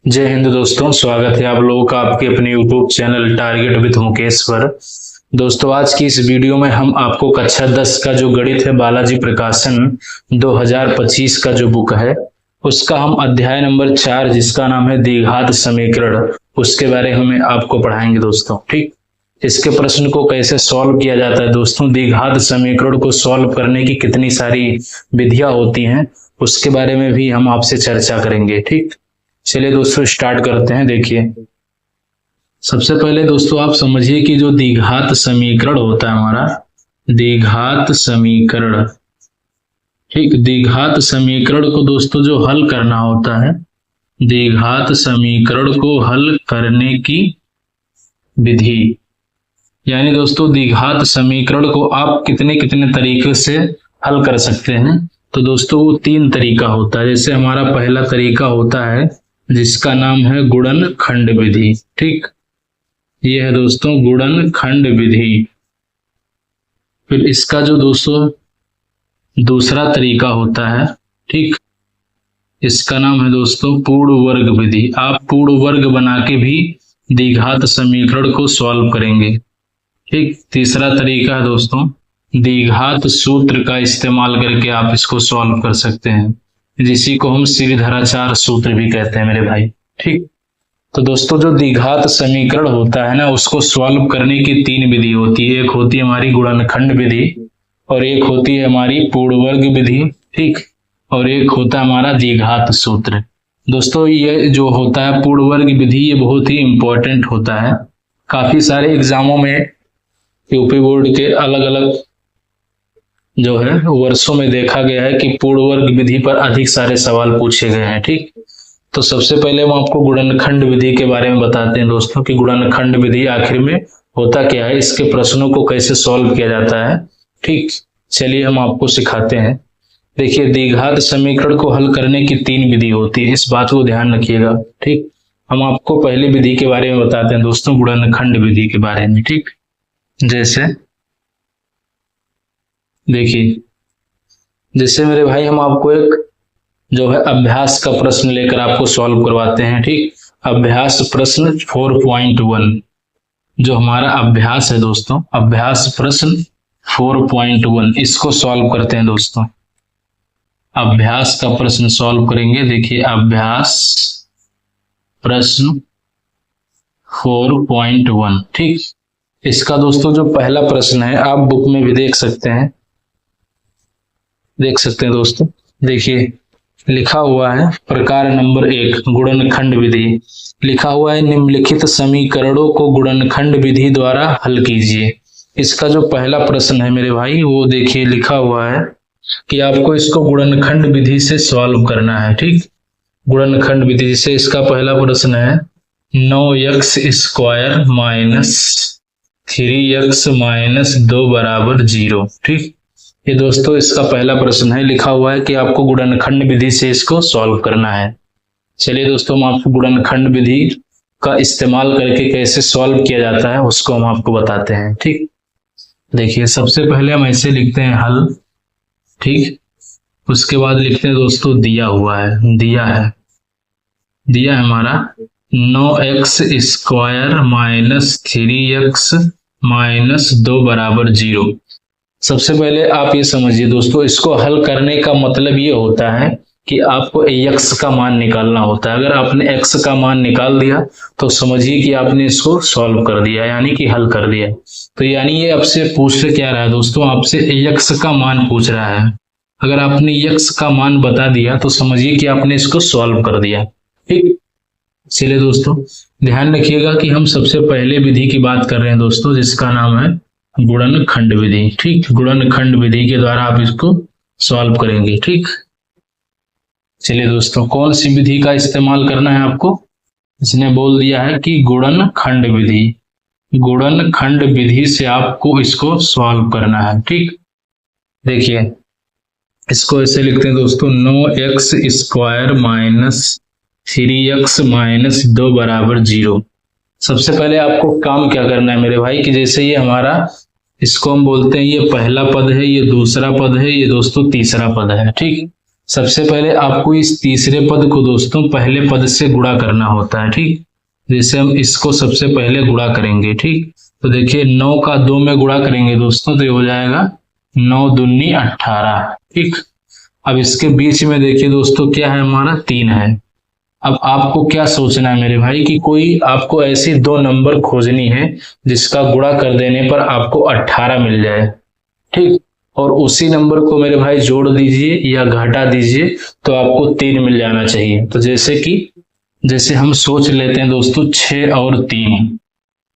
जय हिंद दोस्तों, स्वागत है आप लोगों का आपके अपने YouTube channel target with Mukesh पर। दोस्तों, आज की इस वीडियो में हम आपको कक्षा 10 का जो गणित है बालाजी प्रकाशन 2025 का जो बुक है उसका हम अध्याय नंबर 4 जिसका नाम है द्विघात समीकरण, उसके बारे में आपको पढ़ाएंगे दोस्तों। ठीक, इसके प्रश्न को कैसे सॉल्व किया जाता है दोस्तों, द्विघात समीकरण को सॉल्व करने की कितनी सारी विधियां होती हैं उसके बारे में भी हम आपसे चर्चा करेंगे। ठीक, चलिए दोस्तों स्टार्ट करते हैं। देखिए, सबसे पहले दोस्तों आप समझिए कि जो द्विघात समीकरण होता है हमारा द्विघात समीकरण, ठीक, द्विघात समीकरण को दोस्तों जो हल करना होता है, द्विघात समीकरण को हल करने की विधि, यानी दोस्तों द्विघात समीकरण को आप कितने कितने तरीके से हल कर सकते हैं। तो दोस्तों वो 3 तरीका होता है। जैसे हमारा पहला तरीका होता है जिसका नाम है गुणनखंड विधि। ठीक, ये है दोस्तों गुणनखंड विधि। फिर इसका जो दोस्तों दूसरा तरीका होता है, ठीक, इसका नाम है दोस्तों पूर्ण वर्ग विधि। आप पूर्ण वर्ग बना के भी द्विघात समीकरण को सॉल्व करेंगे। ठीक, तीसरा तरीका है दोस्तों द्विघात सूत्र का इस्तेमाल करके आप इसको सॉल्व कर सकते हैं, जिसी को हम श्रीधराचार्य सूत्र भी कहते हैं मेरे भाई। ठीक, तो दोस्तों जो द्विघात समीकरण होता है ना उसको सॉल्व करने की 3 विधि होती है। एक होती है हमारी गुणनखंड विधि, और एक होती है हमारी पूर्ण वर्ग विधि, ठीक, और एक होता है हमारा द्विघात सूत्र। दोस्तों ये जो होता है पूर्ण वर्ग विधि, ये बहुत ही इंपॉर्टेंट होता है। काफी सारे एग्जामों में यूपी बोर्ड के अलग अलग जो है वर्षों में देखा गया है कि पूर्ण वर्ग विधि पर अधिक सारे सवाल पूछे गए हैं। ठीक, तो सबसे पहले हम आपको गुणनखंड विधि के बारे में बताते हैं दोस्तों कि गुणनखंड विधि आखिर में होता क्या है, इसके प्रश्नों को कैसे सॉल्व किया जाता है। ठीक, चलिए हम आपको सिखाते हैं। देखिए, द्विघात समीकरण को हल करने की 3 विधि होती है, इस बात को ध्यान रखिएगा। ठीक, हम आपको पहली विधि के बारे में बताते हैं दोस्तों, गुणनखंड विधि के बारे में। ठीक, जैसे देखिए, जैसे मेरे भाई हम आपको एक जो है अभ्यास का प्रश्न लेकर आपको सॉल्व करवाते हैं। ठीक, अभ्यास प्रश्न 4.1 जो हमारा अभ्यास है दोस्तों, अभ्यास प्रश्न 4.1 इसको सॉल्व करते हैं दोस्तों। अभ्यास का प्रश्न सॉल्व करेंगे। देखिए, अभ्यास प्रश्न 4.1, ठीक, इसका दोस्तों जो पहला प्रश्न है आप बुक में भी देख सकते हैं दोस्तों। देखिए लिखा हुआ है प्रकार नंबर 1 गुणनखंड विधि, लिखा हुआ है निम्नलिखित समीकरणों को गुणनखंड विधि द्वारा हल कीजिए। इसका जो पहला प्रश्न है मेरे भाई वो देखिए लिखा हुआ है कि आपको इसको गुणनखंड विधि से सॉल्व करना है। ठीक, गुणनखंड विधि से इसका पहला प्रश्न है 9x square minus 3x minus 2 बराबर 0। ठीक, ये दोस्तों इसका पहला प्रश्न है, लिखा हुआ है कि आपको गुणनखंड विधि से इसको सॉल्व करना है। चलिए दोस्तों हम आपको गुणनखंड विधि का इस्तेमाल करके कैसे सॉल्व किया जाता है उसको हम आपको बताते हैं। ठीक, देखिए सबसे पहले हम ऐसे लिखते हैं हल। ठीक, उसके बाद लिखते हैं दोस्तों दिया हुआ है, दिया है हमारा 9x square minus 3x minus 2 बराबर 0। सबसे पहले आप ये समझिए दोस्तों, इसको हल करने का मतलब ये होता है कि आपको x का मान निकालना होता है। अगर आपने x का मान निकाल दिया तो समझिए कि आपने इसको सॉल्व कर दिया, यानी कि हल कर दिया। तो यानी ये आपसे पूछ क्या रहा है दोस्तों, आपसे x का मान पूछ रहा है। अगर आपने x का मान बता दिया तो समझिए कि आपने इसको सॉल्व कर दिया। ठीक, चलिए दोस्तों ध्यान रखिएगा कि हम सबसे पहले विधि की बात कर रहे हैं दोस्तों, जिसका नाम है गुणनखंड विधि। ठीक, गुणनखंड विधि के द्वारा आप इसको सॉल्व करेंगे। ठीक, चलिए दोस्तों कौन सी विधि का इस्तेमाल करना है आपको, इसने बोल दिया है कि गुणनखंड विधि, गुणनखंड विधि से आपको इसको सॉल्व करना है। ठीक, देखिए इसको ऐसे लिखते हैं दोस्तों 9x square minus 3x minus 2 बराबर 0। सबसे पहले आपको काम क्या करना है मेरे भाई कि जैसे ये हमारा, इसको हम बोलते हैं ये पहला पद है, ये दूसरा पद है, ये दोस्तों तीसरा पद है। ठीक, सबसे पहले आपको इस तीसरे पद को दोस्तों पहले पद से गुणा करना होता है, ठीक। जैसे हम इसको सबसे पहले गुणा करेंगे, ठीक। तो देखिए 9 का 2 में गुणा करेंगे दोस्तों तो ये हो जाएगा 9 दूनी 18, ठीक। अब इसके बीच में देखिए दोस्तों क्या है, हमारा 3 है। अब आपको क्या सोचना है मेरे भाई कि कोई आपको ऐसी 2 नंबर खोजनी है जिसका गुणा कर देने पर आपको 18 मिल जाए, ठीक। और उसी नंबर को मेरे भाई जोड़ दीजिए या घटा दीजिए तो आपको 3 मिल जाना चाहिए। तो जैसे हम सोच लेते हैं दोस्तों 6 और 3,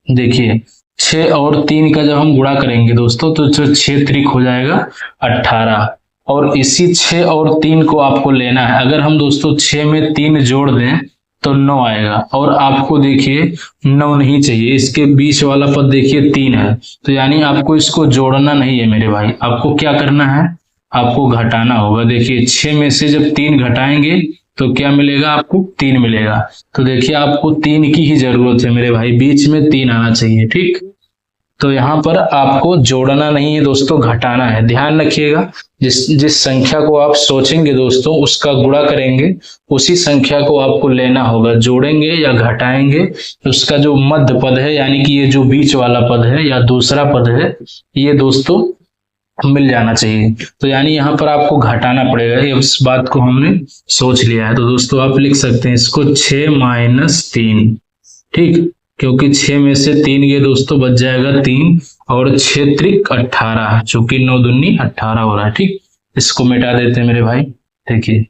देखिए 6 और 3 का जब हम गुणा करेंगे दोस्तों तो जो 6 त्रिक हो जाएगा 18, और इसी 6 और 3 को आपको लेना है। अगर हम दोस्तों 6 में 3 जोड़ दें तो 9 आएगा, और आपको देखिए 9 नहीं चाहिए, इसके बीच वाला पद देखिए 3 है, तो यानी आपको इसको जोड़ना नहीं है मेरे भाई, आपको क्या करना है, आपको घटाना होगा। देखिए 6 में से जब 3 घटाएंगे तो क्या मिलेगा, आपको 3 मिलेगा। तो देखिए आपको 3 की ही जरूरत है मेरे भाई, बीच में 3 आना चाहिए, ठीक। तो यहाँ पर आपको जोड़ना नहीं है दोस्तों, घटाना है। ध्यान रखिएगा, जिस संख्या को आप सोचेंगे दोस्तों उसका गुणा करेंगे, उसी संख्या को आपको लेना होगा। जोड़ेंगे या घटाएंगे तो उसका जो मध्य पद है यानी कि ये जो बीच वाला पद है या दूसरा पद है ये दोस्तों मिल जाना चाहिए। तो यानी यहाँ पर आपको घटाना पड़ेगा, ये उस बात को हमने सोच लिया है। तो दोस्तों आप लिख सकते हैं इसको 6 - 3, ठीक, क्योंकि 6 में से 3 ये दोस्तों बच जाएगा 3, और 6 त्रिक 18, चूंकि 9 दूनी 18 हो रहा है, ठीक। इसको मिटा देते हैं मेरे भाई। देखिए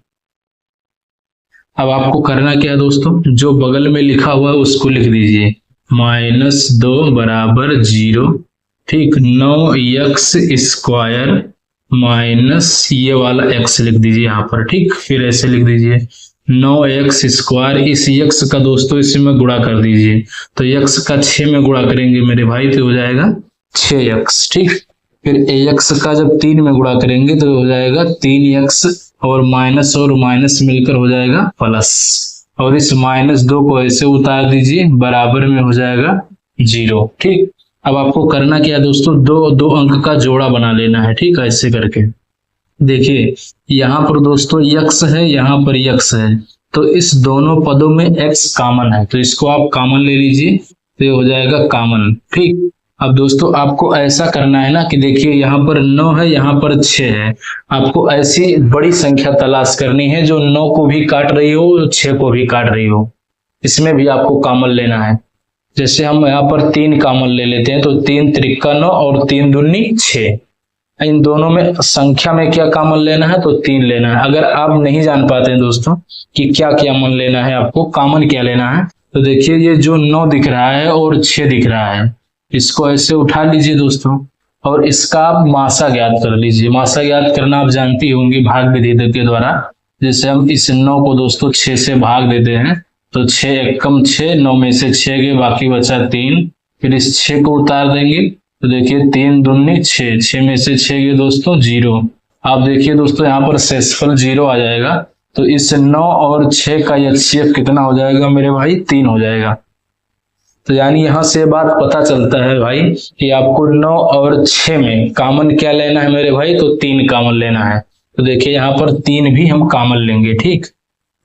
अब आपको करना क्या है दोस्तों, जो बगल में लिखा हुआ है उसको लिख दीजिए, -2 बराबर 0, ठीक। 9x² माइनस ये वाला x लिख दीजिए यहाँ पर, ठीक। फिर ऐसे लिख दीजिए 9x², इस x का दोस्तों इसमें गुणा कर दीजिए, तो x का 6 में गुणा करेंगे मेरे भाई तो हो जाएगा 6x, ठीक। फिर ax का जब 3 में गुणा करेंगे तो हो जाएगा 3x, और माइनस मिलकर हो जाएगा प्लस, और इस -2 को ऐसे उतार दीजिए, बराबर में हो जाएगा 0, ठीक। अब आपको करना क्या है दोस्तों, दो अंक का जोड़ा बना लेना है, ठीक है। ऐसे करके देखिए यहाँ पर दोस्तों x है, यहाँ पर x है, तो इस दोनों पदों में x कॉमन है, तो इसको आप कॉमन ले लीजिए तो ये हो जाएगा कॉमन, ठीक। अब दोस्तों आपको ऐसा करना है ना कि देखिए यहाँ पर 9 है, यहाँ पर 6 है, आपको ऐसी बड़ी संख्या तलाश करनी है जो 9 को भी काट रही हो, 6 को भी काट रही हो, इसमें भी आपको कॉमन लेना है। जैसे हम यहाँ पर 3 कॉमन ले लेते हैं तो 3 त्रिक 9 और 3 दूनी 6, इन दोनों में संख्या में क्या कॉमन लेना है, तो 3 लेना है। अगर आप नहीं जान पाते हैं दोस्तों कि क्या कॉमन लेना है, आपको कॉमन क्या लेना है, तो देखिए ये जो 9 दिख रहा है और 6 दिख रहा है, इसको ऐसे उठा लीजिए दोस्तों, और इसका आप मासा ज्ञात कर लीजिए। मासा ज्ञात करना आप जानती होंगी भाग विधि के द्वारा। जैसे हम इस 9 को दोस्तों 6 से भाग देते हैं तो 6 एकम 6, 9 में से 6 गए, बाकी बचा 3, फिर इस 6 को उतार देंगे तो देखिए 3 दूनी 6, 6 में से 6 गए दोस्तों 0। आप देखिए दोस्तों यहाँ पर शेषफल 0 आ जाएगा, तो इस 9 और 6 का HCF कितना हो जाएगा मेरे भाई, 3 हो जाएगा। तो यानी यहाँ से बात पता चलता है भाई कि आपको 9 और 6 में कॉमन क्या लेना है मेरे भाई, तो 3 कॉमन लेना है। तो देखिए यहाँ पर 3 भी हम कॉमन लेंगे, ठीक।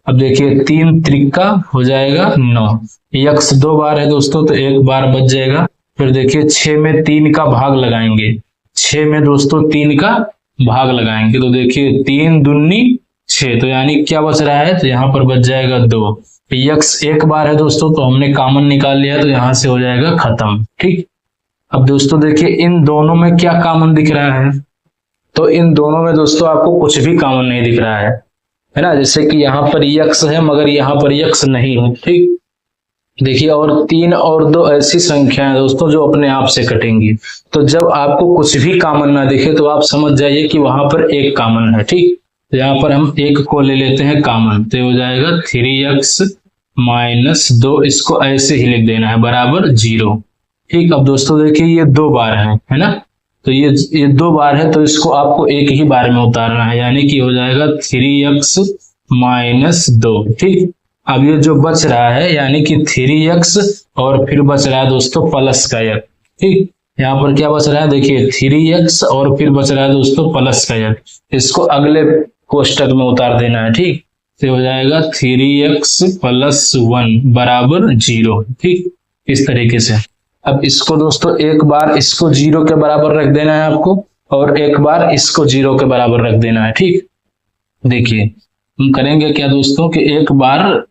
अब देखिए 3 त्रिका हो जाएगा 9, x 2 बार है दोस्तों तो 1 बार बच जाएगा। फिर देखिए 6 में 3 का भाग लगाएंगे, 6 में दोस्तों 3 का भाग लगाएंगे तो देखिए 3 दूनी 6, तो यानी क्या बच रहा है, तो यहाँ पर बच जाएगा 2। x 1 बार है दोस्तों तो हमने कॉमन निकाल लिया तो यहाँ से हो जाएगा खत्म, ठीक। अब दोस्तों देखिए इन दोनों में क्या कॉमन दिख रहा है, तो इन दोनों में दोस्तों आपको कुछ भी कॉमन नहीं दिख रहा है ना। जैसे कि यहाँ पर x है मगर यहाँ पर x नहीं है, ठीक। देखिए और 3 और 2 ऐसी संख्या है दोस्तों जो अपने आप से कटेंगी, तो जब आपको कुछ भी कॉमन ना दिखे तो आप समझ जाइए कि वहां पर एक कॉमन है, ठीक। तो यहाँ पर हम 1 को ले लेते हैं कॉमन, तो हो जाएगा 3x - 2, इसको ऐसे ही लिख देना है बराबर 0, ठीक। अब दोस्तों देखिए ये 2 बार है ना, तो ये 2 बार है तो इसको आपको एक ही बार में उतारना है, यानी कि हो जाएगा 3x - 2, ठीक। अब ये जो बच रहा है यानी कि 3x और फिर बच रहा है दोस्तों प्लस का x, ठीक। यहाँ पर क्या बच रहा है, देखिए 3x और फिर बच रहा है दोस्तों प्लस का x, इसको अगले कोष्टक में उतार देना है। ठीक, तो हो जाएगा 3x प्लस 1 बराबर 0। ठीक, इस तरीके से। अब इसको दोस्तों एक बार इसको 0 के बराबर रख देना है आपको, और एक बार इसको 0 के बराबर रख देना है। ठीक, देखिए हम करेंगे क्या दोस्तों कि एक बार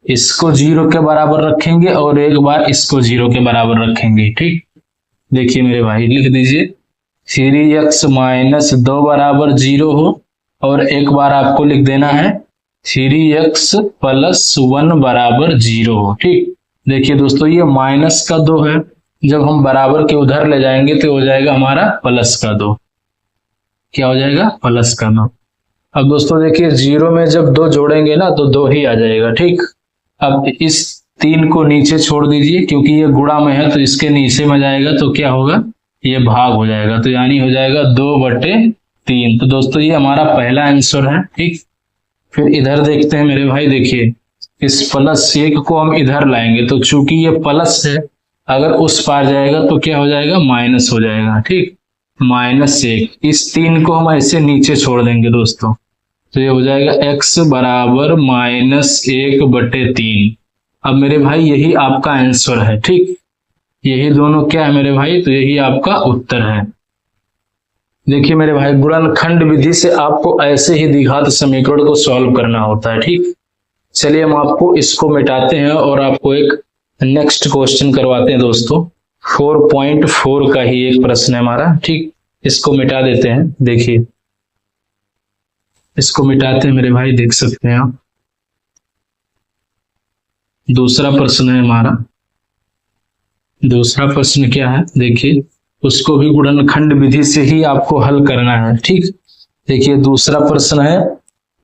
इसको 0 के बराबर रखेंगे और एक बार इसको 0 के बराबर रखेंगे। ठीक, देखिए मेरे भाई लिख दीजिए 3x माइनस 2 बराबर 0 हो, और एक बार आपको लिख देना है 3x प्लस 1 बराबर 0 हो। ठीक, देखिए दोस्तों ये माइनस का 2 है, जब हम बराबर के उधर ले जाएंगे तो हो जाएगा हमारा प्लस का 2। क्या हो जाएगा? प्लस का 2। अब दोस्तों देखिए 0 में जब 2 जोड़ेंगे ना तो 2 ही आ जाएगा। ठीक, अब इस 3 को नीचे छोड़ दीजिए, क्योंकि ये गुणा में है तो इसके नीचे में जाएगा तो क्या होगा? ये भाग हो जाएगा, तो यानी हो जाएगा 2/3। तो दोस्तों ये हमारा पहला आंसर है। ठीक, फिर इधर देखते हैं मेरे भाई। देखिए इस प्लस 1 को हम इधर लाएंगे, तो चूंकि ये प्लस है, अगर उस पार जाएगा तो क्या हो जाएगा? माइनस हो जाएगा। ठीक, -1। इस 3 को हम ऐसे नीचे छोड़ देंगे दोस्तों, तो ये हो जाएगा x बराबर -1/3। अब मेरे भाई यही आपका आंसर है। ठीक, यही दोनों क्या है मेरे भाई? तो यही आपका उत्तर है। देखिए मेरे भाई गुणनखंड विधि से आपको ऐसे ही द्विघात समीकरण को सॉल्व करना होता है। ठीक, चलिए हम आपको इसको मिटाते हैं और आपको एक नेक्स्ट क्वेश्चन करवाते हैं दोस्तों। 4.4 का ही एक प्रश्न है हमारा। ठीक, इसको मिटा देते हैं। देखिए इसको मिटाते हैं मेरे भाई, देख सकते हैं आप। दूसरा प्रश्न है हमारा। दूसरा प्रश्न क्या है? देखिए उसको भी गुणनखंड विधि से ही आपको हल करना है। ठीक, देखिए दूसरा प्रश्न है,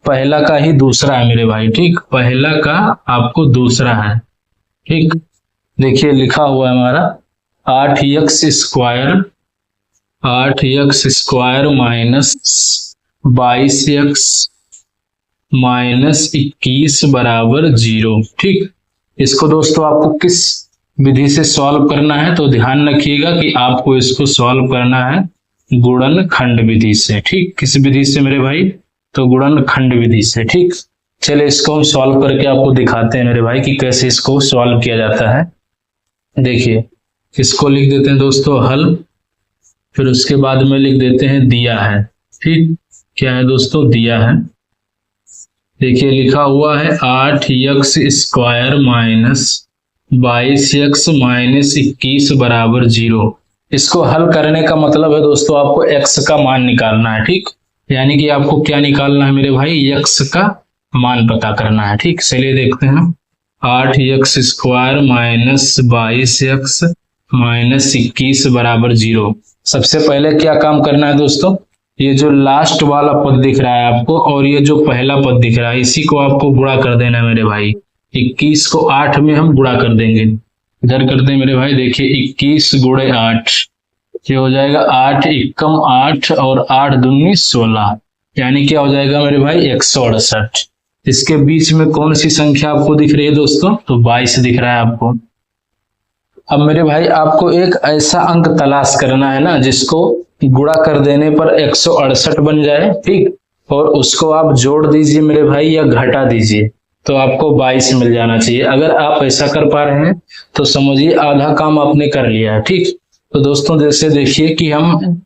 पहला का ही दूसरा है मेरे भाई। ठीक, पहला का आपको दूसरा है। ठीक, देखिए लिखा हुआ है हमारा 8x square minus 22x minus 21 बराबर 0। ठीक, इसको दोस्तों आपको किस विधि से सॉल्व करना है? तो ध्यान रखिएगा कि आपको इसको सॉल्व करना है गुणनखंड विधि से। ठीक, किस विधि से मेरे भाई? तो गुणनखंड विधि से। ठीक, चलिए इसको हम सॉल्व करके आपको दिखाते हैं मेरे भाई कि कैसे इसको सॉल्व किया जाता है। देखिए इसको लिख देते हैं दोस्तों हल, फिर उसके बाद में लिख देते हैं दिया है। ठीक, क्या है दोस्तों? दिया है। देखिए लिखा हुआ है 8x square minus 22x minus 21 बराबर 0। इसको हल करने का मतलब है दोस्तों आपको x का मान निकालना है। ठीक, यानी कि आपको क्या निकालना है मेरे भाई? x का मान पता करना है। ठीक, चलिए देखते हैं। 8x square minus 22x minus 21 बराबर 0। सबसे पहले क्या काम करना है दोस्तों? ये जो लास्ट वाला पद दिख रहा है आपको और ये जो पहला पद दिख रहा है, इसी को आपको गुणा कर देना है मेरे भाई। 21 को 8 में हम गुणा कर देंगे। इधर करते हैं मेरे भाई। देखिए 21 गुणे 8, ये हो जाएगा 8 एकम 8 और 8 दूनी 16, यानी क्या हो जाएगा मेरे भाई? 168। इसके बीच में कौन सी संख्या आपको दिख रही है दोस्तों? तो 22 दिख रहा है आपको। अब मेरे भाई आपको एक ऐसा अंक तलाश करना है ना जिसको गुणा कर देने पर 168 बन जाए। ठीक, और उसको आप जोड़ दीजिए मेरे भाई या घटा दीजिए तो आपको 22 मिल जाना चाहिए। अगर आप ऐसा कर पा रहे हैं तो समझिए आधा काम आपने कर लिया है। ठीक, तो दोस्तों जैसे देखिए कि हम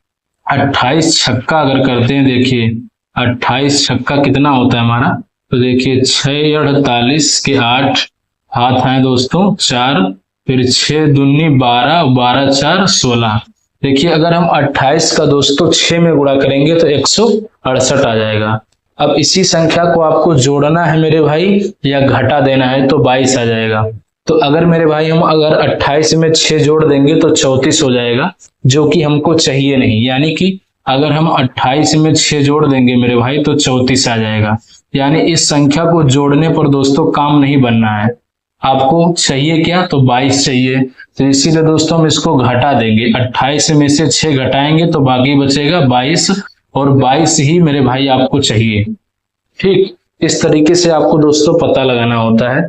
28 छक्का अगर करते हैं, देखिए 28 छक्का कितना होता है हमारा? तो देखिए 6 48 के 8 हाथ आए दोस्तों 4, फिर 6 दूनी 12, 12 4 16। देखिए अगर हम 28 का दोस्तों 6 में गुणा करेंगे तो 168 आ जाएगा। अब इसी संख्या को आपको जोड़ना है मेरे भाई या घटा देना है तो 22 आ जाएगा। तो अगर मेरे भाई हम अगर 28 में 6 जोड़ देंगे तो 34 हो जाएगा, जो कि हमको चाहिए नहीं। यानी कि अगर हम 28 में 6 जोड़ देंगे मेरे भाई तो 34 आ जाएगा। यानी इस संख्या को जोड़ने पर दोस्तों काम नहीं बनना है। आपको चाहिए क्या? तो 22 चाहिए, तो इसीलिए दोस्तों हम इसको घटा देंगे। 28 में से 6 घटाएंगे तो बाकी बचेगा 22, और 22 ही मेरे भाई आपको चाहिए। ठीक, इस तरीके से आपको दोस्तों पता लगाना होता है।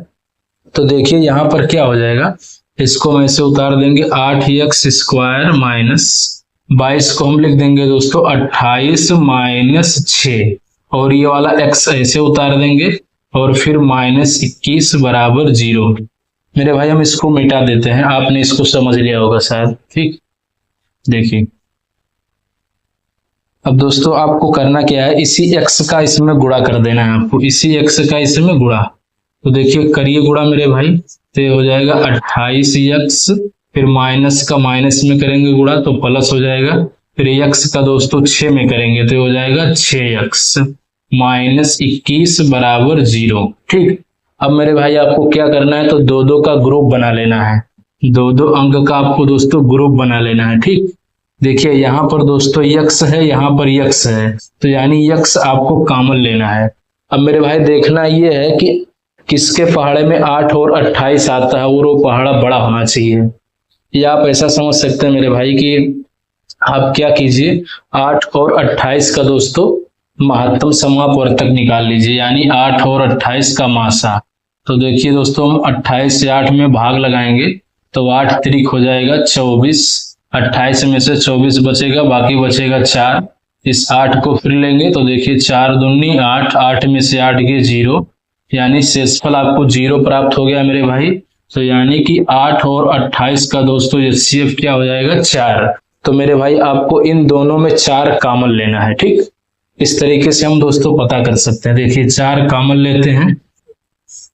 तो देखिए यहाँ पर क्या हो जाएगा, इसको हम ऐसे उतार देंगे 8x स्क्वायर माइनस 22 को हम लिख देंगे दोस्तों 28 माइनस 6, और ये वाला x ऐसे उतार देंगे और फिर -21 बराबर 0। मेरे भाई हम इसको मिटा देते हैं, आपने इसको समझ लिया होगा शायद। ठीक, देखिए अब दोस्तों आपको करना क्या है, इसी x का इसमें गुणा कर देना है आपको, इसी x का इसमें गुणा। तो देखिए करिए गुणा मेरे भाई, तो ये हो जाएगा 28x, फिर माइनस का माइनस में करेंगे गुणा तो प्लस हो जाएगा, फिर x का दोस्तों 6 में करेंगे तो हो जाएगा 6x -21 बराबर 0। ठीक, अब मेरे भाई आपको क्या करना है, तो दो दो का ग्रुप बना लेना है, दो दो अंक का आपको दोस्तों ग्रुप बना लेना है। ठीक, देखिए यहाँ पर दोस्तों x है, यहाँ पर x है, तो यानी x आपको कॉमन लेना है। अब मेरे भाई देखना ये है कि किसके पहाड़े में 8 और 28 आता है और वो पहाड़ा बड़ा होना चाहिए। या आप ऐसा समझ सकते हैं मेरे भाई कि आप क्या कीजिए, 8 और 28 का दोस्तों महत्तम समापवर्तक निकाल लीजिए, यानी 8 और 28 का मासा। तो देखिए दोस्तों हम 28 से 8 में भाग लगाएंगे तो 8 त्रिक हो जाएगा 24, 28 में से 24 बचेगा, बाकी बचेगा 4। इस 8 को फिर लेंगे तो देखिए 4 दूनी 8, 8 में से 8 गए 0, यानी शेषफल आपको 0 प्राप्त हो गया मेरे भाई। तो यानी कि 8 और 28 का दोस्तों HCF क्या हो जाएगा 4। तो मेरे भाई आपको इन दोनों में 4 कॉमन लेना है। ठीक, इस तरीके से हम दोस्तों पता कर सकते हैं। देखिए 4 कॉमन लेते हैं,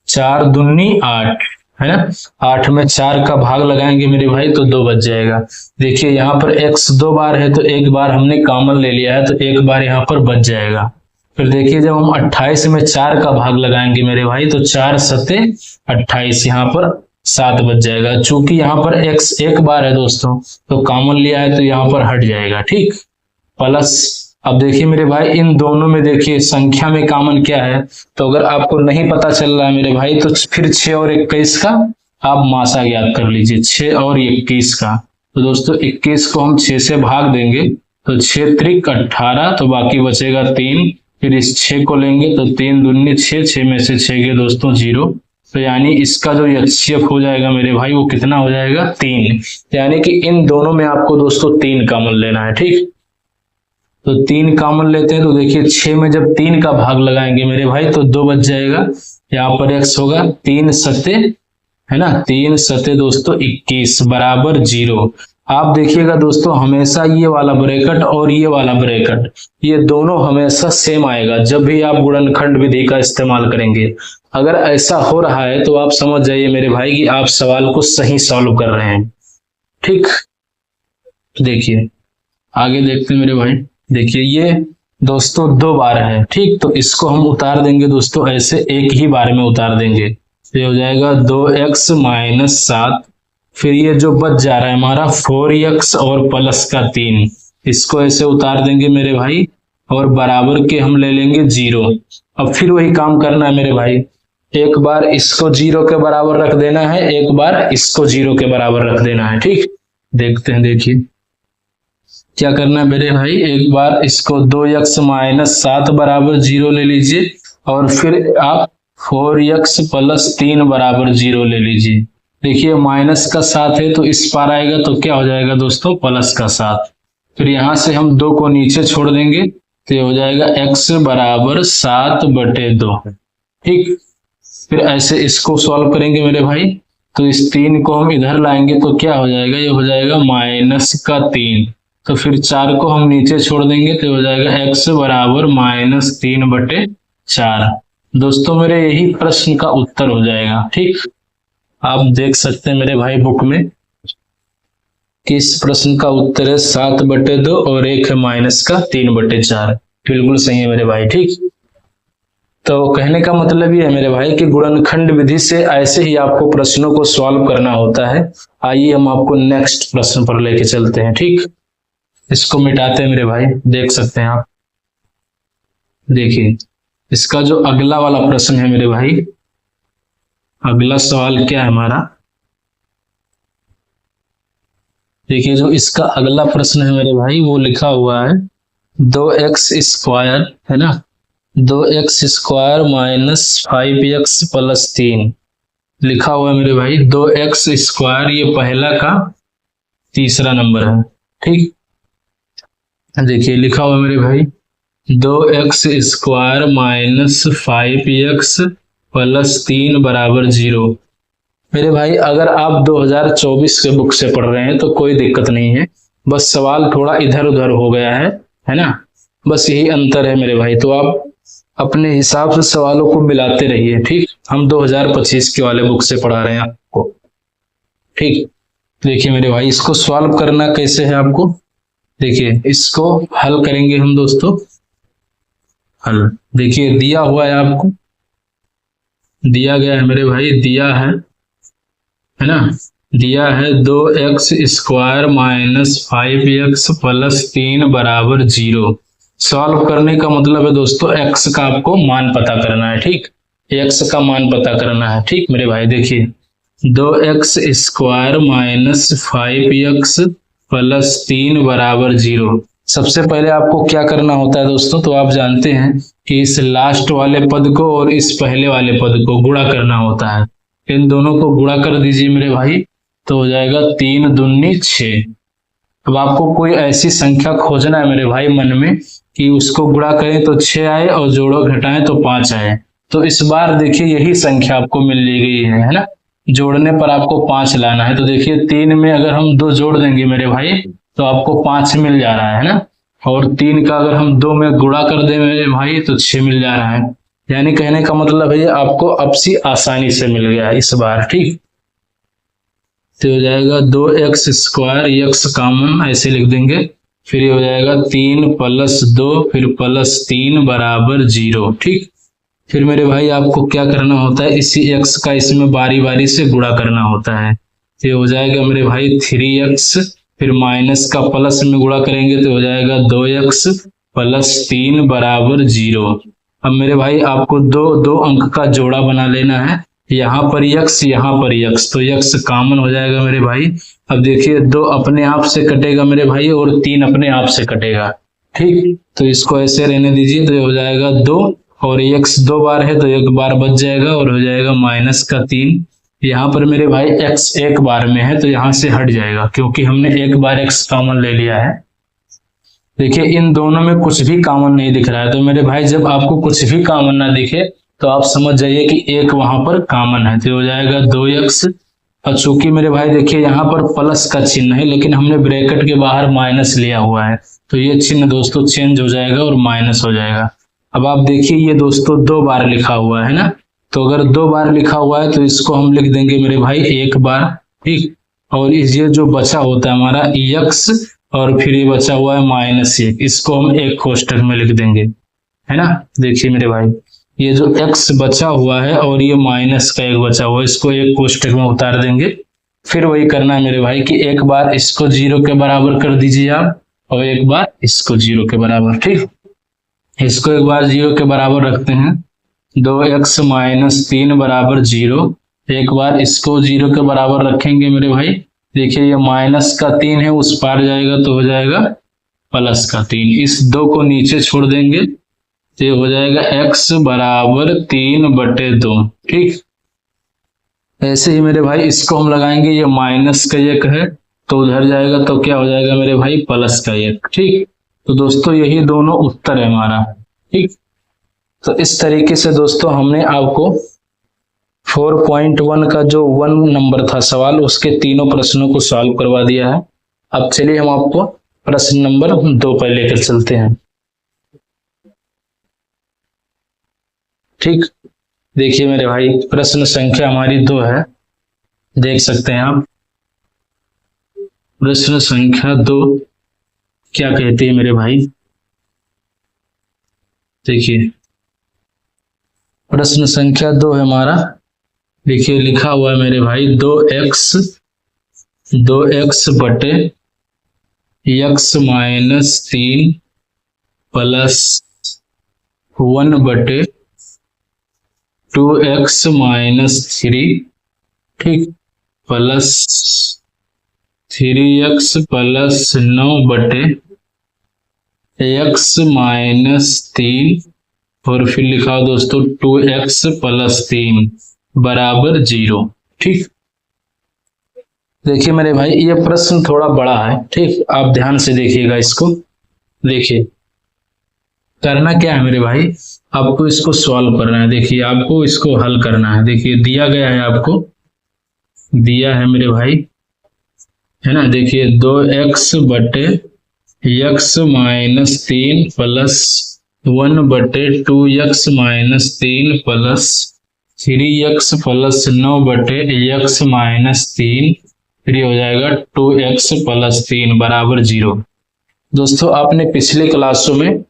4 दूनी 8 है ना, 8 में 4 का भाग लगाएंगे मेरे भाई तो 2 बच जाएगा। देखिए यहाँ पर x 2 बार है तो एक बार हमने कॉमन ले लिया है तो एक बार यहाँ पर बच जाएगा। फिर देखिए जब हम 28 में 4 का भाग लगाएंगे मेरे भाई तो 4 सते 28, यहाँ पर 7 बच जाएगा। चूंकि यहाँ पर x एक बार है दोस्तों तो कॉमन लिया है तो यहाँ पर हट जाएगा। ठीक, प्लस अब देखिए मेरे भाई इन दोनों में देखिए संख्या में कॉमन क्या है, तो अगर आपको नहीं पता चल रहा है मेरे भाई तो फिर 6 और 21 का आप मासा ज्ञात कर लीजिए, 6 और 21 का। तो दोस्तों 21 को हम 6 से भाग देंगे तो 6 त्रिक 18, तो बाकी बचेगा 3, फिर इस 6 को लेंगे तो 3 दूनी 6, 6 में से 6 गए दोस्तों 0। तो यानी इसका जो HCF हो जाएगा मेरे भाई वो कितना हो जाएगा 3। यानी कि इन दोनों में आपको दोस्तों 3 कॉमन लेना है। ठीक, तो 3 कॉमन लेते हैं तो देखिए 6 में जब 3 का भाग लगाएंगे मेरे भाई तो 2 बच जाएगा, यहाँ पर x होगा 3 सते है ना, 3 सते दोस्तों 21 बराबर 0। आप देखिएगा दोस्तों हमेशा ये वाला ब्रैकेट और ये वाला ब्रैकेट ये दोनों हमेशा सेम आएगा जब भी आप गुणनखंड विधि का इस्तेमाल करेंगे। अगर ऐसा हो रहा है तो आप समझ जाइए मेरे भाई कि आप सवाल को सही सॉल्व कर रहे हैं। ठीक, देखिए आगे देखते हैं मेरे भाई। देखिए ये दोस्तों 2 बार है। ठीक, तो इसको हम उतार देंगे दोस्तों ऐसे एक ही बार में उतार देंगे, ये हो जाएगा 2x - 7, फिर ये जो बच जा रहा है हमारा 4x और प्लस का 3, इसको ऐसे उतार देंगे मेरे भाई और बराबर के हम ले लेंगे 0। अब फिर वही काम करना है मेरे भाई, एक बार इसको 0 के बराबर रख देना है, एक बार इसको 0 के बराबर रख देना है। ठीक, देखते हैं, देखिए क्या करना है मेरे भाई, एक बार इसको 2x - 7 बराबर 0 ले लीजिए और फिर आप 4x + 3 बराबर 0 ले लीजिए। देखिए माइनस का 7 है तो इस पार आएगा तो क्या हो जाएगा दोस्तों प्लस का 7। फिर यहाँ से हम 2 को नीचे छोड़ देंगे तो ये हो जाएगा x बराबर 7/2। ठीक, फिर ऐसे इसको सॉल्व करेंगे मेरे भाई तो इस 3 को हम इधर लाएंगे तो क्या हो जाएगा, ये हो जाएगा -3। तो फिर 4 को हम नीचे छोड़ देंगे तो हो जाएगा x बराबर -3/4। दोस्तों मेरे यही प्रश्न का उत्तर हो जाएगा। ठीक, आप देख सकते हैं मेरे भाई बुक में कि इस प्रश्न का उत्तर है 7/2 और एक है -3/4। बिल्कुल सही है मेरे भाई। ठीक, तो कहने का मतलब ये है मेरे भाई कि गुणनखंड विधि से ऐसे ही आपको प्रश्नों को सॉल्व करना होता है। आइए हम आपको नेक्स्ट प्रश्न पर लेके चलते हैं। ठीक, इसको मिटाते हैं मेरे भाई, देख सकते हैं आप। देखिए इसका जो अगला वाला प्रश्न है मेरे भाई, अगला सवाल क्या है हमारा, देखिए जो इसका अगला प्रश्न है मेरे भाई वो लिखा हुआ है 2x² है ना, 2x² - 5x + 3 लिखा हुआ है मेरे भाई। 2x² ये पहला का तीसरा नंबर है। ठीक, देखिए लिखा हुआ मेरे भाई 2x² माइनस 5x प्लस 3 बराबर 0। मेरे भाई अगर आप 2024 के बुक से पढ़ रहे हैं तो कोई दिक्कत नहीं है, बस सवाल थोड़ा इधर उधर हो गया है ना, बस यही अंतर है मेरे भाई। तो आप अपने हिसाब से सवालों को मिलाते रहिए, ठीक। हम 2025 के वाले बुक से पढ़ा रहे हैं आपको, ठीक। देखिए मेरे भाई, इसको सॉल्व करना कैसे है आपको, देखिए इसको हल करेंगे हम दोस्तों। हल देखिए दिया हुआ है आपको, दिया गया है मेरे भाई, दिया है ना, दिया है 2x² माइनस 5x प्लस 3 बराबर 0। सॉल्व करने का मतलब है दोस्तों x का आपको मान पता करना है, ठीक। x का मान पता करना है, ठीक मेरे भाई। देखिए 2x² माइनस 5x प्लस 3 बराबर 0। सबसे पहले आपको क्या करना होता है दोस्तों, तो आप जानते हैं कि इस लास्ट वाले पद को और इस पहले वाले पद को गुणा करना होता है। इन दोनों को गुणा कर दीजिए मेरे भाई, तो हो जाएगा 3 दूनी 6। अब आपको कोई ऐसी संख्या खोजना है मेरे भाई मन में कि उसको गुणा करें तो 6 आए और जोड़ो घटाएं तो 5 आए। तो इस बार देखिए यही संख्या आपको मिल गई है ना, जोड़ने पर आपको 5 लाना है। तो देखिए 3 में अगर हम 2 जोड़ देंगे मेरे भाई तो आपको 5 मिल जा रहा है ना, और 3 का अगर हम 2 में गुणा कर दें मेरे भाई तो 6 मिल जा रहा है। यानी कहने का मतलब है आपको अब सी आसानी से मिल गया इस बार, ठीक। तो हो जाएगा 2x² x कॉमन ऐसे लिख देंगे, फिर ये हो जाएगा 3 प्लस 2 फिर प्लस 3 बराबर 0, ठीक। फिर मेरे भाई आपको क्या करना होता है, इसी x का इसमें बारी बारी से गुणा करना होता है। ये हो जाएगा मेरे भाई 3x, फिर माइनस का प्लस में गुणा करेंगे तो हो जाएगा 2x प्लस 3 बराबर 0। अब मेरे भाई आपको दो अंक का जोड़ा बना लेना है, यहाँ पर x यहाँ पर x, तो x कॉमन हो जाएगा मेरे भाई। अब देखिए 2 अपने आप से कटेगा मेरे भाई और 3 अपने आप से कटेगा, ठीक। तो इसको ऐसे रहने दीजिए, तो ये हो जाएगा 2 और x 2 बार है तो 1 बार बच जाएगा और हो जाएगा माइनस का 3। यहाँ पर मेरे भाई x 1 बार में है तो यहाँ से हट जाएगा क्योंकि हमने 1 बार x कॉमन ले लिया है। देखिए इन दोनों में कुछ भी कॉमन नहीं दिख रहा है, तो मेरे भाई जब आपको कुछ भी कॉमन ना दिखे तो आप समझ जाइए कि 1 वहां पर कॉमन है, तो हो जाएगा 2x। और चूंकि मेरे भाई देखिए यहाँ पर प्लस का चिन्ह है लेकिन हमने ब्रैकेट के बाहर माइनस लिया हुआ है, तो ये चिन्ह दोस्तों चेंज हो जाएगा और माइनस हो जाएगा। अब आप देखिए ये दोस्तों 2 बार लिखा हुआ है ना, तो अगर 2 बार लिखा हुआ है तो इसको हम लिख देंगे मेरे भाई 1 बार, ठीक। और ये जो बचा होता है हमारा x और फिर ये बचा हुआ है -1, इसको हम एक कोष्टक में लिख देंगे, है ना। देखिए मेरे भाई ये जो x बचा हुआ है और ये माइनस का 1 बचा हुआ है, इसको एक कोष्टक में उतार देंगे। फिर वही करना है मेरे भाई कि 1 बार इसको 0 के बराबर कर दीजिए आप और 1 बार इसको 0 के बराबर, ठीक। इसको 1 बार 0 के बराबर रखते हैं, 2x - 3 बराबर 0। 1 बार इसको 0 के बराबर रखेंगे मेरे भाई, देखिए ये माइनस का 3 है उस पार जाएगा तो हो जाएगा प्लस का 3। इस 2 को नीचे छोड़ देंगे तो ये हो जाएगा x बराबर 3/2, ठीक। ऐसे ही मेरे भाई इसको हम लगाएंगे, ये माइनस का 1 है तो उधर जाएगा तो क्या हो जाएगा मेरे भाई प्लस का 1, ठीक। तो दोस्तों यही दोनों उत्तर है हमारा, ठीक। तो इस तरीके से दोस्तों हमने आपको 4.1 का जो 1 नंबर था सवाल उसके तीनों प्रश्नों को सॉल्व करवा दिया है। अब चलिए हम आपको प्रश्न नंबर 2 पर लेकर चलते हैं, ठीक। देखिए मेरे भाई प्रश्न संख्या हमारी 2 है, देख सकते हैं आप। प्रश्न संख्या 2 क्या कहती है मेरे भाई, देखिए प्रश्न संख्या 2 है हमारा। देखिए लिखा हुआ है मेरे भाई 2x बटे x - 3 प्लस 1 बटे 2x - 3, ठीक, प्लस 3x प्लस 9 बटे x - 3 और फिर लिखा हो दोस्तों 2x प्लस 3 बराबर 0, ठीक। देखिए मेरे भाई ये प्रश्न थोड़ा बड़ा है, ठीक। आप ध्यान से देखिएगा इसको, देखिए करना क्या है मेरे भाई, आपको इसको सॉल्व करना है। देखिए आपको इसको हल करना है। देखिए दिया गया है, आपको दिया है मेरे भाई, है ना। देखिए 2x/(x-3) plus 1/(2x-3) plus 3x plus 9/(x-3) फिर हो जाएगा 2x+3 बराबर 0। दोस्तों आपने पिछले क्लासों में,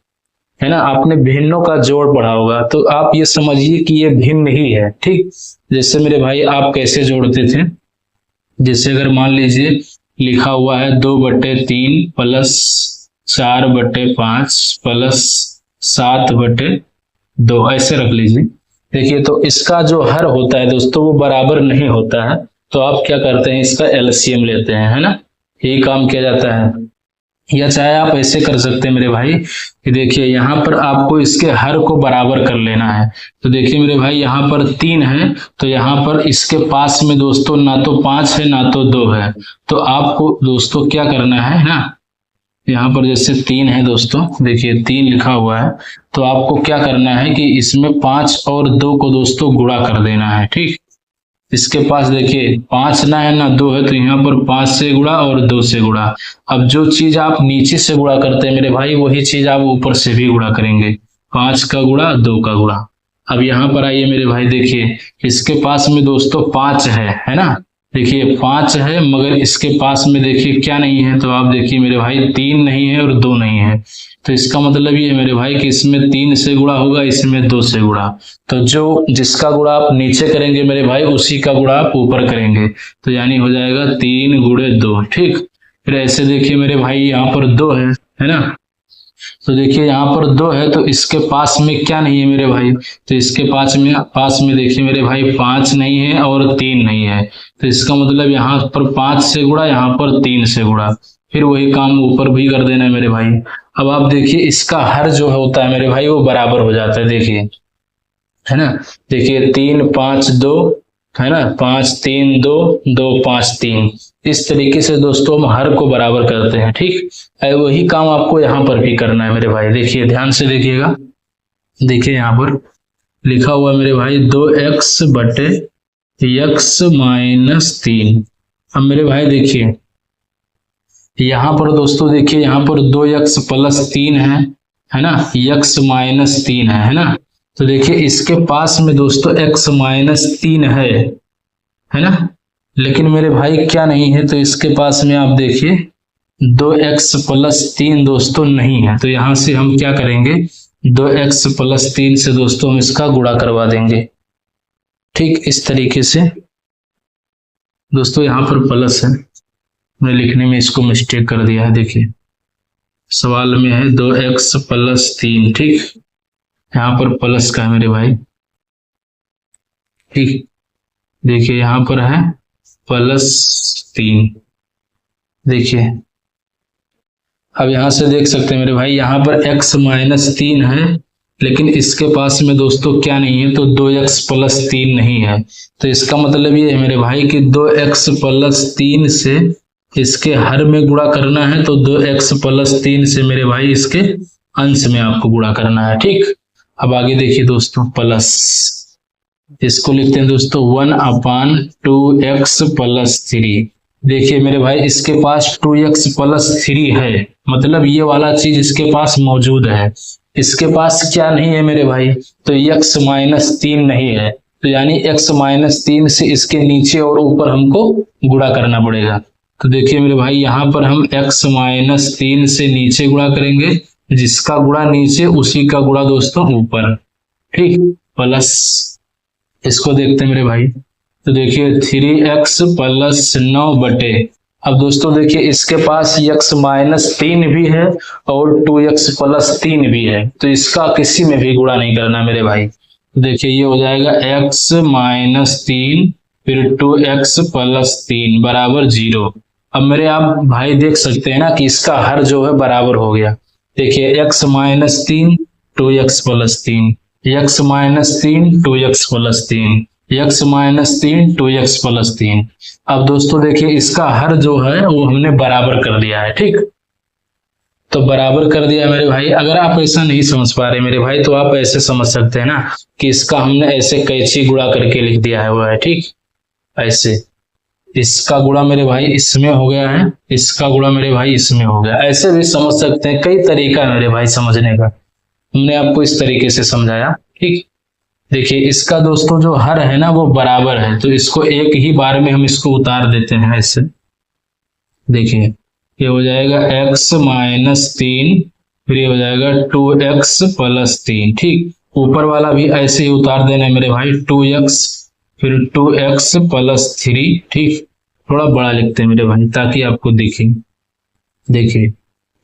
है ना, आपने भिन्नों का जोड़ पढ़ा होगा, तो आप ये समझिए कि ये भिन्न ही है। ठीक, जैसे मेरे भाई आप कैसे जोड़ते थे, जैसे अगर मान लीजिए लिखा हुआ है 2/3 प्लस 4/5 प्लस 7/2, ऐसे रख लीजिए। देखिए तो इसका जो हर होता है दोस्तों वो बराबर नहीं होता है, तो आप क्या करते हैं, इसका एलसीएम लेते हैं, है ना, यही काम किया जाता है। या चाहे आप ऐसे कर सकते हैं मेरे भाई कि देखिए यहाँ पर आपको इसके हर को बराबर कर लेना है। तो देखिए मेरे भाई यहाँ पर 3 है, तो यहाँ पर इसके पास में दोस्तों ना तो 5 है ना तो 2 है, तो आपको दोस्तों क्या करना है ना, यहाँ पर जैसे 3 है दोस्तों, देखिए 3 लिखा हुआ है, तो आपको क्या करना है कि इसमें 5 और 2 को दोस्तों गुणा कर देना है। ठीक, इसके पास देखिए 5 ना है ना 2 है, तो यहाँ पर 5 से गुणा और 2 से गुणा। अब जो चीज आप नीचे से गुणा करते हैं मेरे भाई, वही चीज आप ऊपर से भी गुणा करेंगे। 5 का गुणा 2 का गुणा। अब यहाँ पर आइए मेरे भाई, देखिए इसके पास में दोस्तों 5 है ना, देखिए 5 है, मगर इसके पास में देखिए क्या नहीं है, तो आप देखिए मेरे भाई 3 नहीं है और 2 नहीं है, तो इसका मतलब ये है मेरे भाई कि इसमें 3 से गुणा होगा, इसमें 2 से गुणा। तो जो जिसका गुणा आप नीचे करेंगे मेरे भाई, उसी का गुणा आप ऊपर करेंगे, तो यानी हो जाएगा 3 गुणे 2। ठीक, फिर ऐसे देखिए मेरे भाई यहाँ पर 2 है ना, तो देखिए यहाँ पर 2 है, तो इसके पास में क्या नहीं है मेरे भाई, तो इसके पास में देखिए मेरे भाई 5 नहीं है और 3 नहीं है, तो इसका मतलब यहाँ पर 5 से गुणा, यहाँ पर 3 से गुणा, फिर वही काम ऊपर भी कर देना है मेरे भाई। अब आप देखिए इसका हर जो होता है मेरे भाई वो बराबर हो जाता है, देखिए, है ना, देखिए 3 5 2, है ना, 5 3 2 2 5 3, इस तरीके से दोस्तों हम हर को बराबर करते हैं। ठीक, वही काम आपको यहाँ पर भी करना है मेरे भाई। देखिए ध्यान से देखिएगा, देखिए यहाँ पर लिखा हुआ है मेरे भाई 2x/(x-3). अब मेरे भाई देखिए यहाँ पर दोस्तों, देखिए यहाँ पर 2x+3 है ना, x-3 है ना, तो देखिए इसके पास में दोस्तों x-3 है ना, लेकिन मेरे भाई क्या नहीं है, तो इसके पास में आप देखिए 2x+3 दोस्तों नहीं है, तो यहां से हम क्या करेंगे, 2x+3 से दोस्तों हम इसका गुणा करवा देंगे। ठीक, इस तरीके से दोस्तों यहाँ पर प्लस है, मैं लिखने में इसको मिस्टेक कर दिया है। देखिए सवाल में है 2x+3, ठीक, यहाँ पर प्लस का है मेरे भाई। ठीक, देखिए यहाँ पर है +3। देखिए अब यहां से देख सकते हैं मेरे भाई, यहाँ पर x-3 है, लेकिन इसके पास में दोस्तों क्या नहीं है, तो 2x+3 नहीं है, तो इसका मतलब ये है मेरे भाई कि 2x+3 से इसके हर में गुणा करना है, तो 2x+3 से मेरे भाई इसके अंश में आपको गुणा करना है। ठीक, अब आगे देखिए दोस्तों, प्लस, इसको लिखते हैं दोस्तों 1/2x+3। देखिए मेरे भाई इसके पास 2x+3 है, मतलब ये वाला चीज इसके पास मौजूद है, इसके पास क्या नहीं है मेरे भाई, तो x-3 नहीं है, तो यानी x-3 से इसके नीचे और ऊपर हमको गुणा करना पड़ेगा। तो देखिए मेरे भाई यहाँ पर हम x-3 से नीचे गुणा करेंगे, जिसका गुणा नीचे उसी का गुणा दोस्तों ऊपर। ठीक, प्लस, इसको देखते हैं मेरे भाई, तो देखिए 3x + 9 अब दोस्तों देखिए इसके पास x-3 भी है और 2x+3 भी है, तो इसका किसी में भी गुणा नहीं करना मेरे भाई। देखिए ये हो जाएगा x-3 फिर 2x+3 बराबर 0। अब मेरे आप भाई देख सकते हैं ना कि इसका हर जो है बराबर हो गया। देखिए x-3 2x+3, x-3 2x+3, x-3 2x+3। अब दोस्तों देखिए इसका हर जो है वो हमने बराबर कर दिया है। ठीक, तो बराबर कर दिया मेरे भाई। अगर आप ऐसा नहीं समझ पा रहे मेरे भाई तो आप ऐसे समझ सकते हैं ना कि इसका हमने ऐसे कैंची गुणा करके लिख दिया हुआ है, ठीक। ऐसे इसका गुणा मेरे भाई इसमें हो गया है, इसका गुणा मेरे भाई इसमें हो गया, ऐसे भी समझ सकते हैं। कई तरीका है मेरे भाई समझने का, हमने आपको इस तरीके से समझाया, ठीक। देखिए इसका दोस्तों जो हर है ना वो बराबर है, तो इसको एक ही बार में हम इसको उतार देते हैं ऐसे। देखिए ये हो जाएगा x माइनस 3, फिर ये हो जाएगा 2x प्लस 3, ठीक। ऊपर वाला भी ऐसे ही उतार देना है मेरे भाई, 2x फिर 2x प्लस 3, ठीक। थोड़ा बड़ा लिखते हैं मेरे भाई ताकि आपको दिखे। देखिए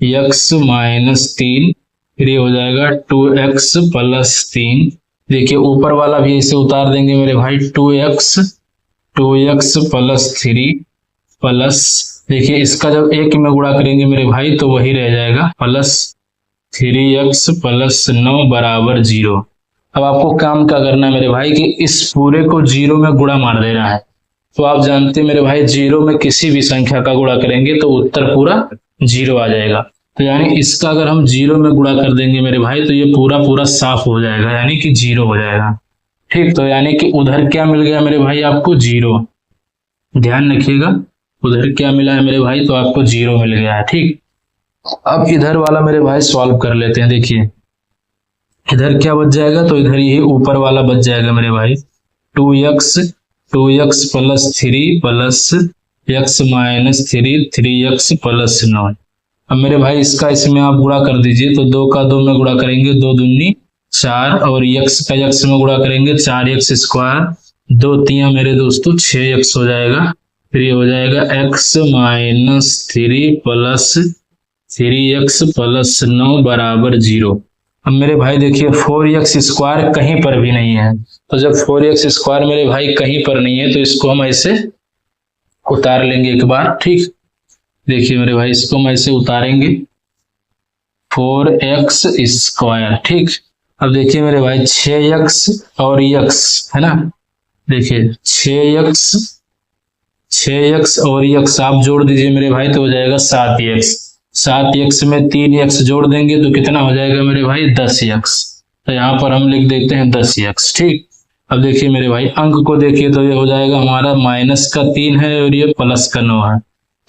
x माइनस 3, फिर ये हो जाएगा 2x प्लस 3। देखिए ऊपर वाला भी ऐसे उतार देंगे मेरे भाई, 2x प्लस 3 प्लस, देखिए इसका जब एक में गुणा करेंगे मेरे भाई तो वही रह जाएगा प्लस 3x प्लस 9 बराबर 0। अब आपको काम क्या करना है मेरे भाई कि इस पूरे को 0 में गुणा मार देना है। तो आप जानते हैं मेरे भाई 0 में किसी भी संख्या का गुणा करेंगे तो उत्तर पूरा 0 आ जाएगा। तो यानी इसका अगर हम 0 में गुणा कर देंगे मेरे भाई तो ये पूरा पूरा साफ हो जाएगा, यानी कि 0 हो जाएगा, ठीक। तो यानी कि उधर क्या मिल गया मेरे भाई आपको 0, ध्यान रखिएगा उधर क्या मिला है मेरे भाई तो आपको 0 मिल गया है, ठीक। अब इधर वाला मेरे भाई सॉल्व कर लेते हैं। देखिए इधर क्या बच जाएगा तो इधर ये ऊपर वाला बच जाएगा मेरे भाई, 2x plus 3 plus x minus 3 3x plus 9। अब मेरे भाई इसका इसमें आप गुणा कर दीजिए, तो 2 का 2 में गुणा करेंगे 2 दूनी 4, और x का x में गुणा करेंगे 4x स्क्वायर, 2 3 मेरे दोस्तों 6x हो जाएगा। फिर ये हो जाएगा x minus 3 plus 3x plus 9 बराबर 0। अब मेरे भाई देखिए 4x स्क्वायर कहीं पर भी नहीं है, तो जब 4x स्क्वायर मेरे भाई कहीं पर नहीं है तो इसको हम ऐसे उतार लेंगे एक बार, ठीक। देखिए मेरे भाई इसको हम ऐसे उतारेंगे 4x स्क्वायर, ठीक। अब देखिए मेरे भाई 6x और x है ना, देखिए 6x और x आप जोड़ दीजिए मेरे भाई तो हो जाएगा 7x, 7x में 3x जोड़ देंगे तो कितना हो जाएगा मेरे भाई 10x, तो यहाँ पर हम लिख देते हैं 10x, ठीक। अब देखिए मेरे भाई अंक को देखिए तो ये हो जाएगा हमारा माइनस का 3 है और ये प्लस का 9 है।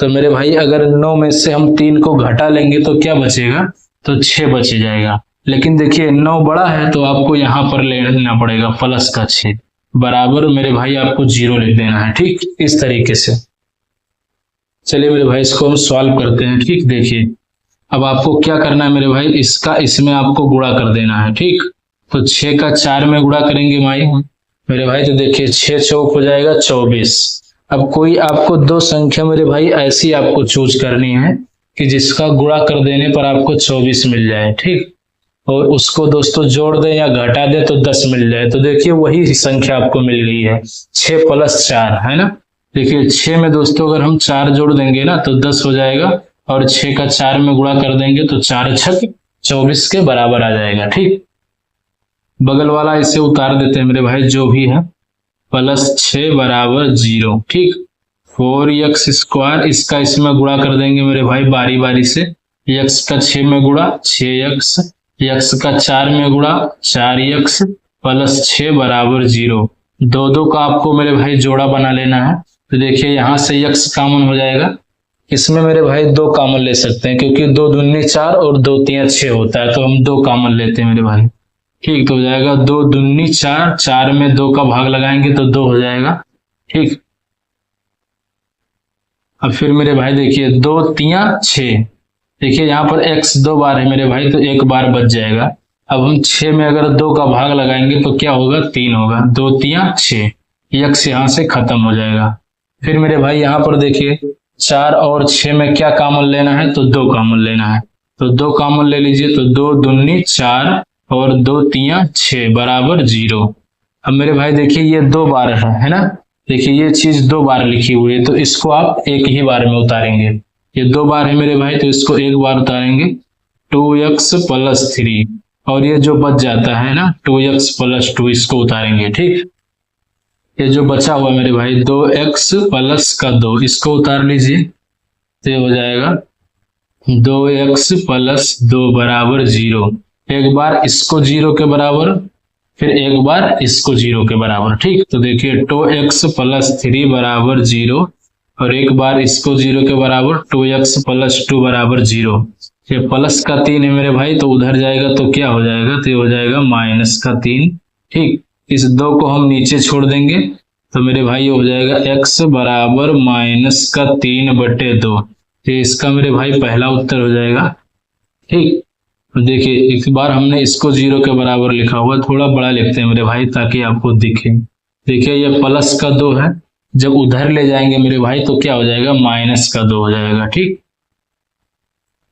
तो मेरे भाई अगर 9 में से हम 3 को घटा लेंगे तो क्या बचेगा, तो 6 बच जाएगा। लेकिन देखिए 9 बड़ा है तो आपको यहाँ पर लेना पड़ेगा प्लस का 6 बराबर मेरे भाई आपको 0 लिख देना है, ठीक। इस तरीके से चलिए मेरे भाई इसको हम सॉल्व करते हैं, ठीक। देखिए अब आपको क्या करना है मेरे भाई, इसका इसमें आपको गुणा कर देना है, ठीक। तो 6 का 4 में गुणा करेंगे मेरे भाई तो देखिए 6 चौक हो जाएगा 24। अब कोई आपको दो संख्या मेरे भाई ऐसी आपको चूज करनी है कि जिसका गुणा कर देने पर आपको 24 मिल जाए, ठीक। और उसको दोस्तों जोड़ दें या घटा दें तो 10 मिल जाए। तो देखिए वही संख्या आपको मिल गई है, 6 प्लस 4 है ना। देखिए 6 में दोस्तों अगर हम 4 जोड़ देंगे ना तो 10 हो जाएगा, और 6 का 4 में गुणा कर देंगे तो 4 छक 24 के बराबर आ जाएगा, ठीक। बगल वाला इसे उतार देते हैं मेरे भाई जो भी है, प्लस 6 बराबर 0, ठीक। 4x स्क्वायर इसका इसमें गुणा कर देंगे मेरे भाई बारी बारी से, x का 6 में गुणा 6x, x का 4 में गुणा 4x प्लस 6 बराबर 0। दो दो का आपको मेरे भाई जोड़ा बना लेना है। तो देखिए यहाँ से x कॉमन हो जाएगा, इसमें मेरे भाई 2 कॉमन ले सकते हैं क्योंकि 2 दूनी 4 और 2 3 6 होता है, तो हम 2 कॉमन लेते हैं मेरे भाई, ठीक। तो हो जाएगा 2 दूनी 4, 4 में 2 का भाग लगाएंगे तो 2 हो जाएगा, ठीक। अब फिर मेरे भाई देखिए 2 3 6, देखिए यहाँ पर x 2 बार है मेरे भाई तो 1 बार बच जाएगा। अब हम 6 में अगर 2 का भाग लगाएंगे तो क्या होगा 3 होगा, 2 3 6, x यहाँ से खत्म हो जाएगा। फिर मेरे भाई यहाँ पर देखिए 4 और 6 में क्या कॉमन लेना है, तो 2 कॉमन लेना है, तो 2 कॉमन ले लीजिए, तो 2 दूनी 4 और 2 3 6 बराबर 0। अब मेरे भाई देखिए ये 2 बार है ना, देखिए ये चीज 2 बार लिखी हुई है तो इसको आप एक ही बार में उतारेंगे। ये 2 बार है मेरे भाई तो इसको एक बार उतारेंगे, 2x प्लस 3, और ये जो बच जाता है ना 2x प्लस 2 इसको उतारेंगे, ठीक। ये जो बचा हुआ मेरे भाई 2x प्लस का 2 इसको उतार लीजिए, तो ये हो जाएगा 2x प्लस 2 बराबर 0। एक बार इसको 0 के बराबर, फिर एक बार इसको 0 के बराबर। ठीक, तो देखिए 2x प्लस 3 बराबर 0 और एक बार इसको 0 के बराबर 2x प्लस 2 बराबर 0। ये प्लस का 3 है मेरे भाई, तो उधर जाएगा तो क्या हो जाएगा, तो ये हो जाएगा माइनस का 3। ठीक, इस 2 को हम नीचे छोड़ देंगे तो मेरे भाई ये हो जाएगा x बराबर माइनस का 3/2। तो इसका मेरे भाई पहला उत्तर हो जाएगा। ठीक, तो देखिए एक बार हमने इसको 0 के बराबर लिखा हुआ, थोड़ा बड़ा लिखते हैं मेरे भाई ताकि आपको दिखे। देखिए ये प्लस का 2 है, जब उधर ले जाएंगे मेरे भाई तो क्या हो जाएगा, माइनस का 2 हो जाएगा। ठीक,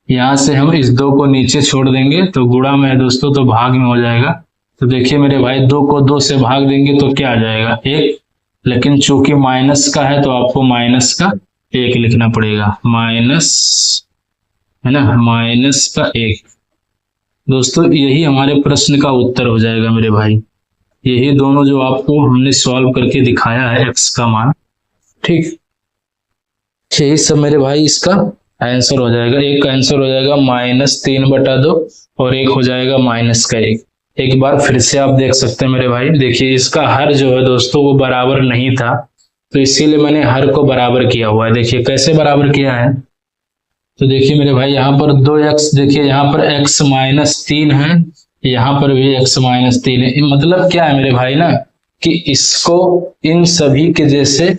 यहां से हम इस 2 को नीचे छोड़ देंगे तो गुणा में है दोस्तों, तो भाग में हो जाएगा। तो देखिए मेरे भाई 2 को 2 से भाग देंगे तो क्या आ जाएगा, 1। लेकिन चूंकि माइनस का है तो आपको माइनस का 1 लिखना पड़ेगा, माइनस, है ना, माइनस का 1। दोस्तों यही हमारे प्रश्न का उत्तर हो जाएगा मेरे भाई। यही दोनों जो आपको हमने सॉल्व करके दिखाया है x का मान। ठीक, यही सब मेरे भाई इसका आंसर हो जाएगा। एक का आंसर हो जाएगा -3/2 और एक हो जाएगा माइनस का 1। एक बार फिर से आप देख सकते हैं मेरे भाई, देखिए इसका हर जो है दोस्तों वो बराबर नहीं था, तो इसीलिए मैंने हर को बराबर किया हुआ है। देखिए कैसे बराबर किया है, तो देखिए मेरे भाई यहाँ पर 2x, देखिए यहाँ पर x -3 है, यहाँ पर भी x -3 है। मतलब क्या है मेरे भाई ना, कि इसको इन सभी के जैसे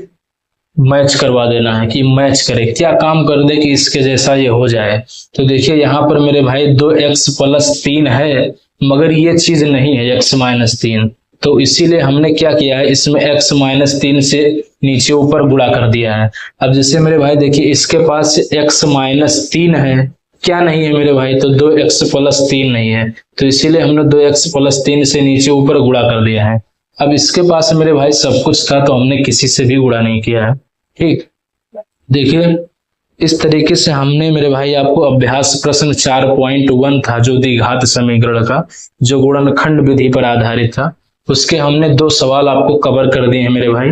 मैच करवा देना है, कि मैच करे, क्या काम कर दे कि इसके जैसा ये हो जाए। तो देखिए यहाँ पर मेरे भाई 2x + 3 है, मगर ये चीज नहीं है x -3, तो इसीलिए हमने क्या किया है, इसमें x -3 से नीचे ऊपर गुणा कर दिया है। अब जैसे मेरे भाई देखिए इसके पास x -3 है, क्या नहीं है मेरे भाई, तो 2x + 3 नहीं है, तो इसीलिए हमने 2x + 3 से नीचे ऊपर गुणा कर दिया है। अब इसके पास मेरे भाई सब कुछ था तो हमने किसी से भी गुणा नहीं किया है। ठीक, देखिए इस तरीके से हमने मेरे भाई आपको अभ्यास प्रश्न 4.1 था जो द्विघात समीकरण का, जो गुणनखंड विधि पर आधारित था, उसके हमने 2 सवाल आपको कवर कर दिए हैं मेरे भाई।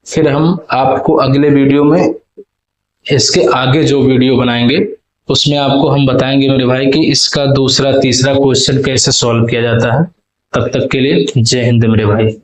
फिर हम आपको अगले वीडियो में इसके आगे जो वीडियो बनाएंगे उसमें आपको हम बताएंगे मेरे भाई कि इसका दूसरा तीसरा क्वेश्चन कैसे सॉल्व किया जाता है। तब तक के लिए जय हिंद मेरे भाई।